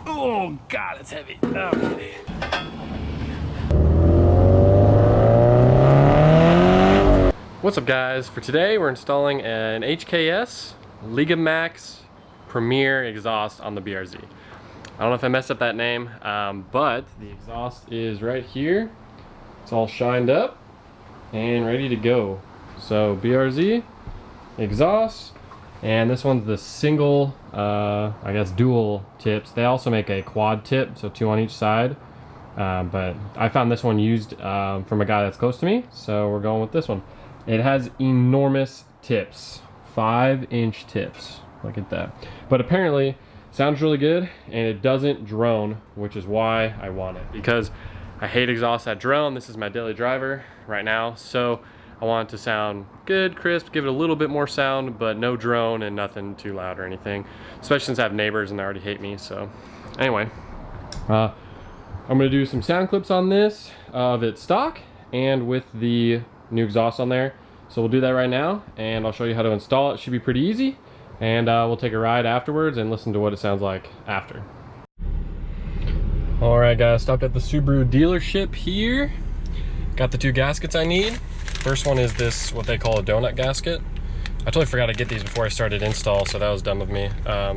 Oh God, it's heavy. Okay. What's up guys? For today we're installing an HKS Legamax Premier exhaust on the BRZ. I don't know if I messed up that name, but the exhaust is right here. It's all shined up and ready to go. So BRZ, exhaust, and this one's the single, I guess dual tips. They also make a quad tip, so 2 on each side. But I found this one used from a guy that's close to me, so we're going with this one. It has enormous tips, 5-inch tips. Look at that. But apparently, sounds really good, and it doesn't drone, which is why I want it. Because I hate exhaust that drone. This is my daily driver right now, so I want it to sound good, crisp, give it a little bit more sound, but no drone and nothing too loud or anything. Especially since I have neighbors and they already hate me, so. Anyway, I'm gonna do some sound clips on this of its stock and with the new exhaust on there. So we'll do that right now, and I'll show you how to install it. It should be pretty easy, and we'll take a ride afterwards and listen to what it sounds like after. All right guys, stopped at the Subaru dealership here. Got the 2 gaskets I need. First one is this, what they call a donut gasket. I totally forgot to get these before I started install, so that was dumb of me.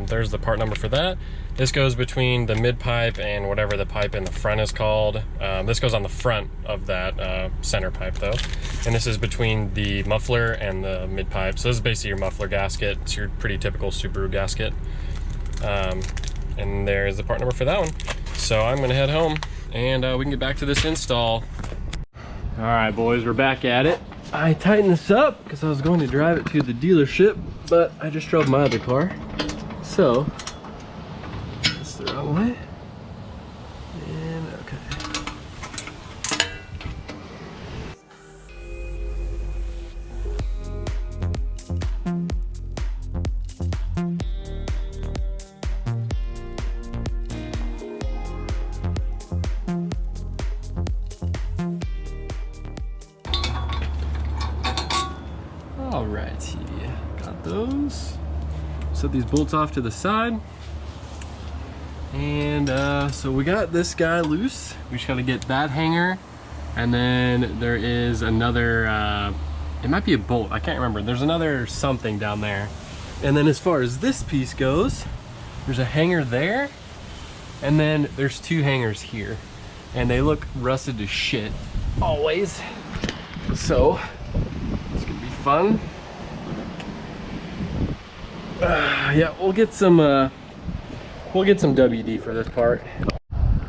There's the part number for that. This goes between the mid pipe and whatever the pipe in the front is called. This goes on the front of that center pipe though. And this is between the muffler and the mid pipe. So this is basically your muffler gasket. It's your pretty typical Subaru gasket. And there's the part number for that one. So I'm gonna head home and we can get back to this install. All right, boys, we're back at it. I tightened this up because I was going to drive it to the dealership, but I just drove my other car. So, that's the wrong way. And okay. Alrighty, got those. Set these bolts off to the side. And so we got this guy loose. We just gotta get that hanger. And then there is another, it might be a bolt, I can't remember. There's another something down there. And then as far as this piece goes, there's a hanger there. And then there's 2 hangers here. And they look rusted to shit, always. So, fun. Yeah, we'll get some WD for this part.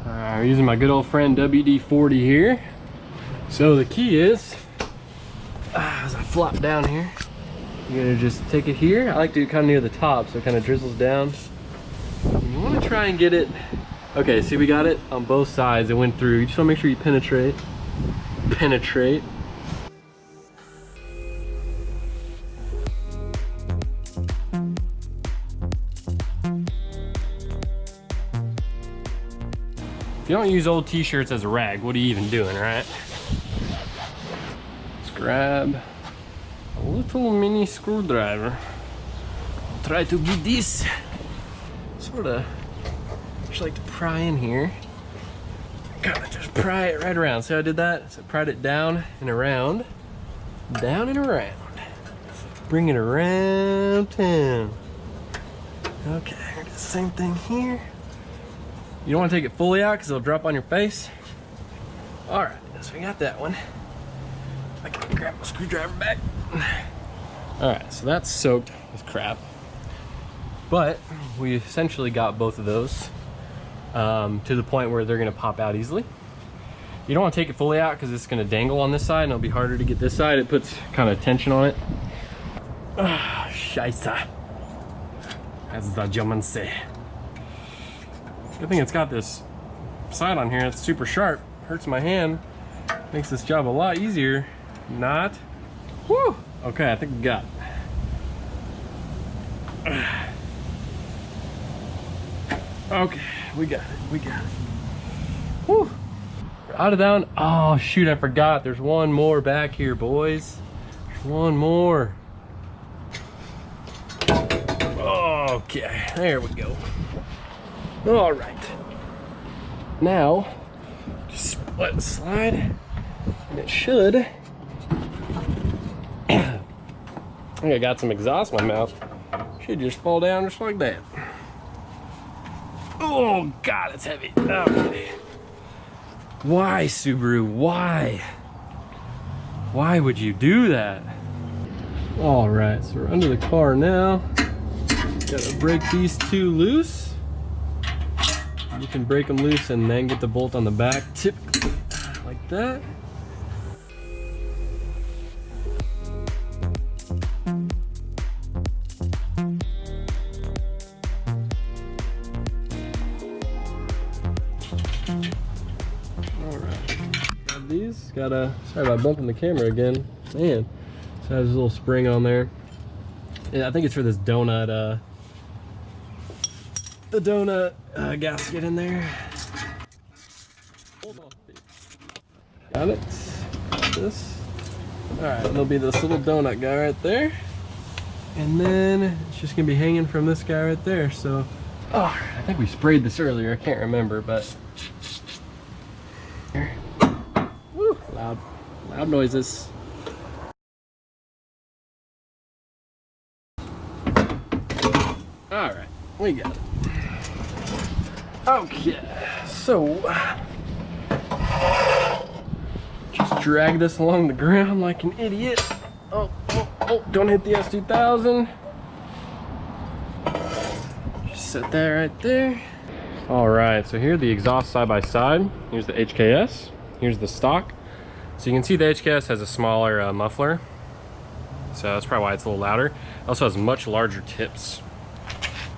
We're using my good old friend WD-40 here. So the key is, as I flop down here, you're gonna just take it here. I like to do kind of near the top, so it kind of drizzles down. And you want to try and get it. Okay, see, we got it on both sides. It went through. You just want to make sure you penetrate. If you don't use old t-shirts as a rag, what are you even doing, right? Let's grab a little mini screwdriver. I'll try to get this sort of, just like to pry in here. Kind of just pry it right around. See how I did that? So I pried it down and around, down and around. Bring it around town. Okay, I got the same thing here. You don't want to take it fully out because it'll drop on your face. All right, so we got that one. I can grab my screwdriver back. All right, so that's soaked with crap. But we essentially got both of those to the point where they're gonna pop out easily. You don't want to take it fully out because it's gonna dangle on this side and it'll be harder to get this side. It puts kind of tension on it. Scheisse. As the Germans say. Good thing it's got this side on here. It's super sharp. Hurts my hand. Makes this job a lot easier. Not. Woo! Okay, I think we got it. Okay, we got it. Woo! Out of that one. Oh shoot, I forgot. There's one more back here, boys. There's one more. Okay, there we go. All right. Now, just let it slide, and it should. I think I got some exhaust in my mouth. Should just fall down just like that. Oh God, it's heavy. Okay. Why, Subaru? Why? Why would you do that? All right, so we're under the car now. Gotta break these two loose. You can break them loose and then get the bolt on the back, tip like that. These sorry about bumping the camera again, man. So it has a little spring on there. Yeah, I think it's for this donut the donut gasket in there. Got it. This. All right, there'll be this little donut guy right there, and then it's just gonna be hanging from this guy right there. So, oh, I think we sprayed this earlier. I can't remember, but. Loud noises. All right, we got it. Okay, so just drag this along the ground like an idiot. Oh, don't hit the S2000. Just set that right there. All right, so here's the exhaust side by side. Here's the HKS. Here's the stock. So you can see the HKS has a smaller muffler, so that's probably why it's a little louder. It also has much larger tips.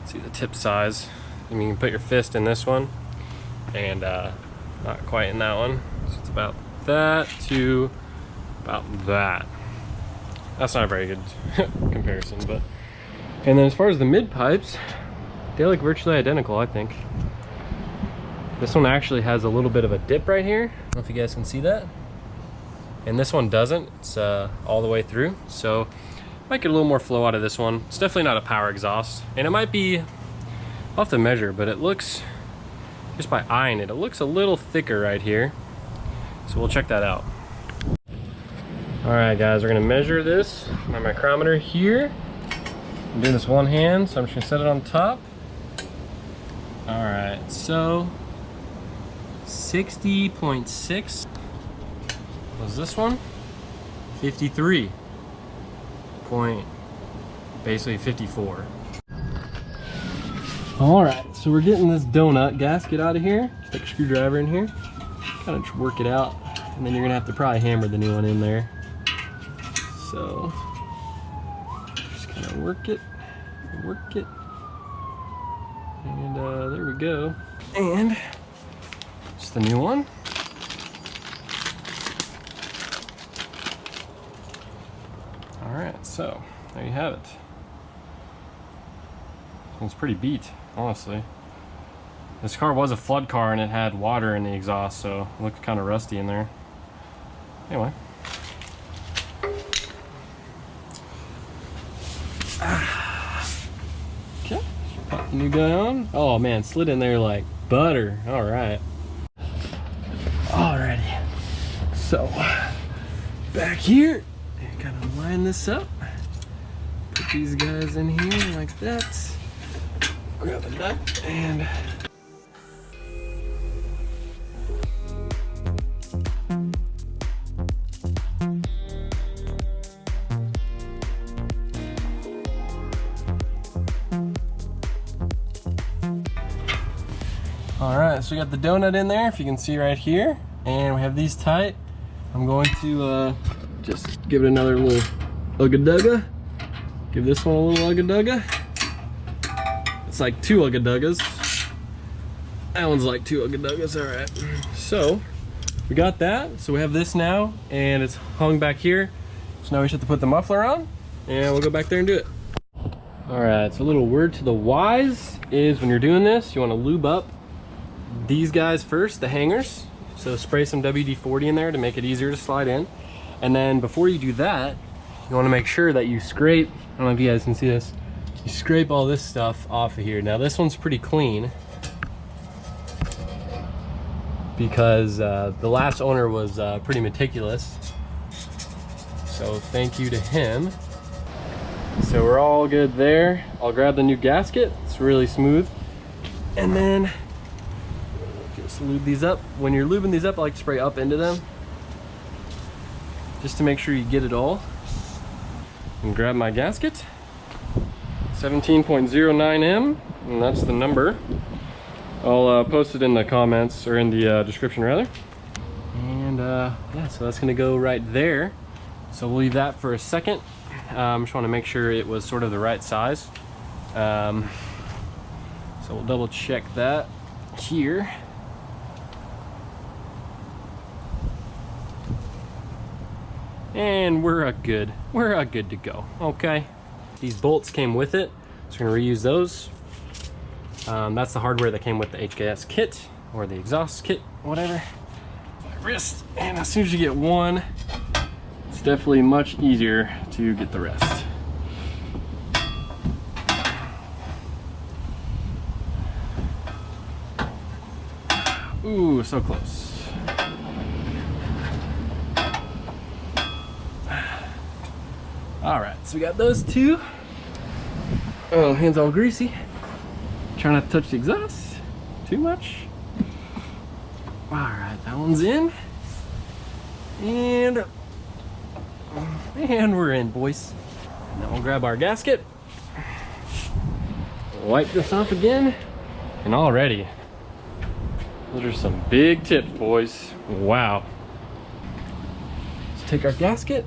See the tip size. I mean, you can put your fist in this one, and not quite in that one. So it's about that to about that. That's not a very good comparison, but. And then as far as the mid pipes, they look virtually identical, I think. This one actually has a little bit of a dip right here. I don't know if you guys can see that. And this one doesn't. It's all the way through. So might get a little more flow out of this one. It's definitely not a power exhaust. And it might be, I'll have to measure, but it looks, just by eyeing it, it looks a little thicker right here. So we'll check that out. All right, guys, we're gonna measure this. My micrometer here. I'm doing this one hand, so I'm just gonna set it on top. All right, so 60.6 was this one. 53 point, basically 54. All right, so we're getting this donut gasket out of here. Stick a screwdriver in here, kind of work it out, and then you're gonna have to probably hammer the new one in there. So just kind of work it, and there we go. And just the new one. All right, so there you have it. It's pretty beat, honestly. This car was a flood car and it had water in the exhaust, so it looked kind of rusty in there. Anyway. Okay, pop the new guy on. Oh man, slid in there like butter. All right. Alrighty. So, back here, kind of line this up. Put these guys in here like that. Grab a nut and alright, so we got the donut in there, if you can see right here, and we have these tight. I'm going to just give it another little ugga-dugga. Give this one a little ugga-dugga. It's like two ugga-duggas. That one's like two ugga-duggas, alright. So, we got that. So we have this now, and it's hung back here. So now we just have to put the muffler on, and we'll go back there and do it. Alright, so a little word to the wise is when you're doing this, you want to lube up these guys first, the hangers. So spray some WD-40 in there to make it easier to slide in. And then before you do that, you want to make sure that you scrape, I don't know if you guys can see this, you scrape all this stuff off of here. Now this one's pretty clean, because the last owner was pretty meticulous. So thank you to him. So we're all good there. I'll grab the new gasket. It's really smooth. And then just lube these up. When you're lubing these up, I like to spray up into them, just to make sure you get it all. And grab my gasket. 17.09M, and that's the number. I'll post it in the comments, or in the description rather. And yeah, so that's gonna go right there. So we'll leave that for a second. Just want to make sure it was sort of the right size. So we'll double check that here. And we're good to go. Okay, these bolts came with it, so we're gonna reuse those. That's the hardware that came with the HKS kit, or the exhaust kit, whatever. My wrist, and as soon as you get one, it's definitely much easier to get the rest. Ooh, so close. All right, so we got those two. Oh, hands all greasy. Try not to touch the exhaust too much. All right, that one's in. And we're in, boys. And then we'll grab our gasket. Wipe this off again. And already, those are some big tips, boys. Wow. Let's take our gasket.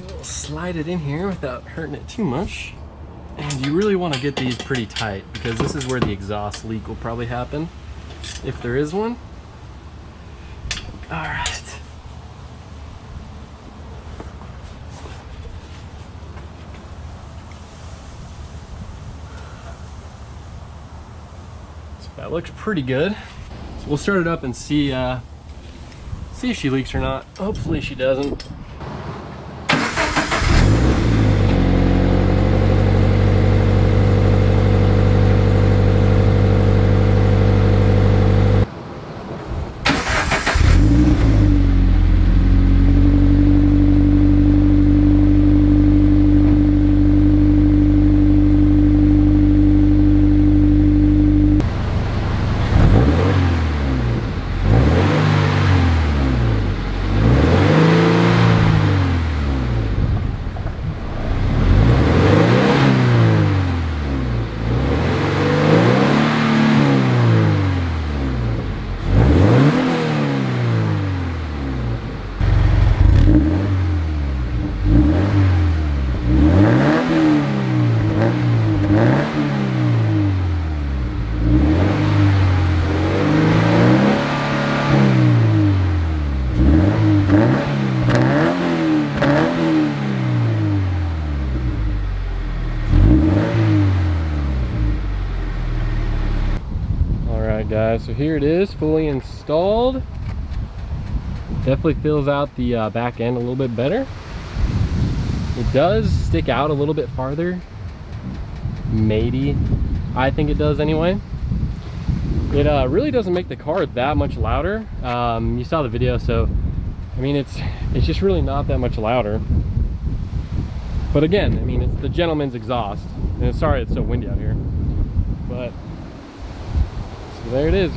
We'll slide it in here without hurting it too much. And you really want to get these pretty tight, because this is where the exhaust leak will probably happen, if there is one. All right. So that looks pretty good. So we'll start it up and see if she leaks or not. Hopefully she doesn't. Guys, so here it is, fully installed. Definitely fills out the back end a little bit better. It does stick out a little bit farther, maybe. I think it does anyway. It really doesn't make the car that much louder. You saw the video, so I mean it's just really not that much louder. But again, I mean, it's the gentleman's exhaust, and sorry it's so windy out here, but so there it is.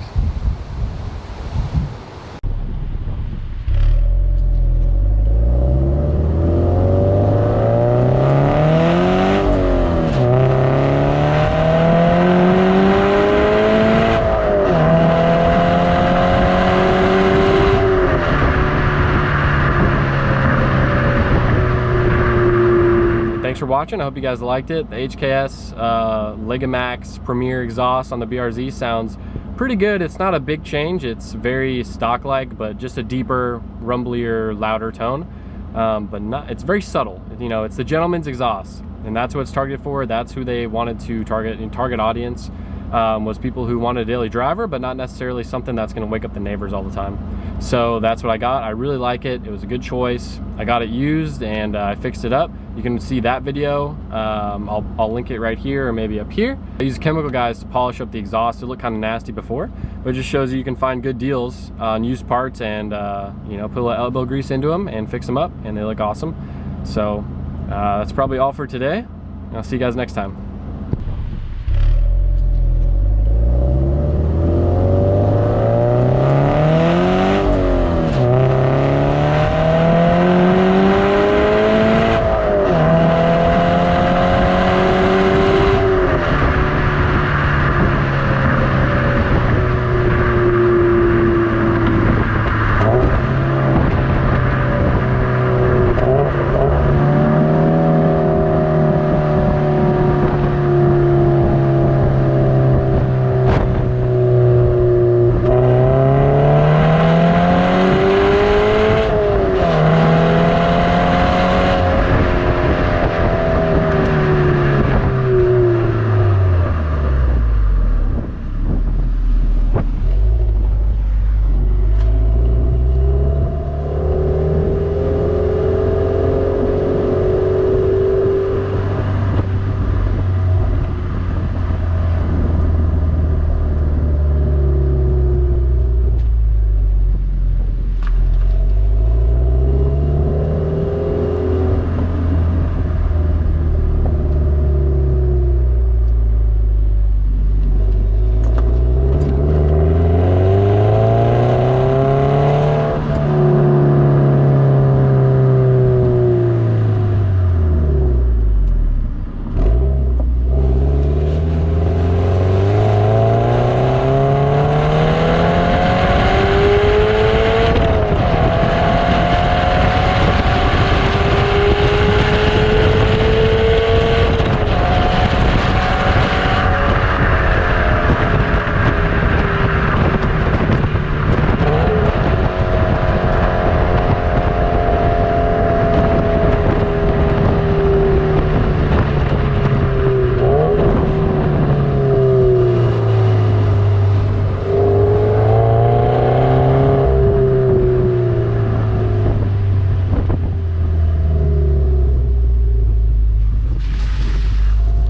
Thanks for watching. I hope you guys liked it. The HKS Legamax Premier exhaust on the BRZ sounds pretty good. It's not a big change. It's very stock-like, but just a deeper, rumblier, louder tone. But it's very subtle. You know, it's the gentleman's exhaust, and that's what it's targeted for. That's who they wanted to target audience. was people who wanted a daily driver, but not necessarily something that's going to wake up the neighbors all the time. So that's what I got. I really like it. It was a good choice. I got it used and I fixed it up. You can see that video. I'll link it right here or maybe up here. I used chemical guys to polish up the exhaust. It looked kind of nasty before, but it just shows you can find good deals on used parts and you know, put a little elbow grease into them and fix them up, and they look awesome. So that's probably all for today. I'll see you guys next time.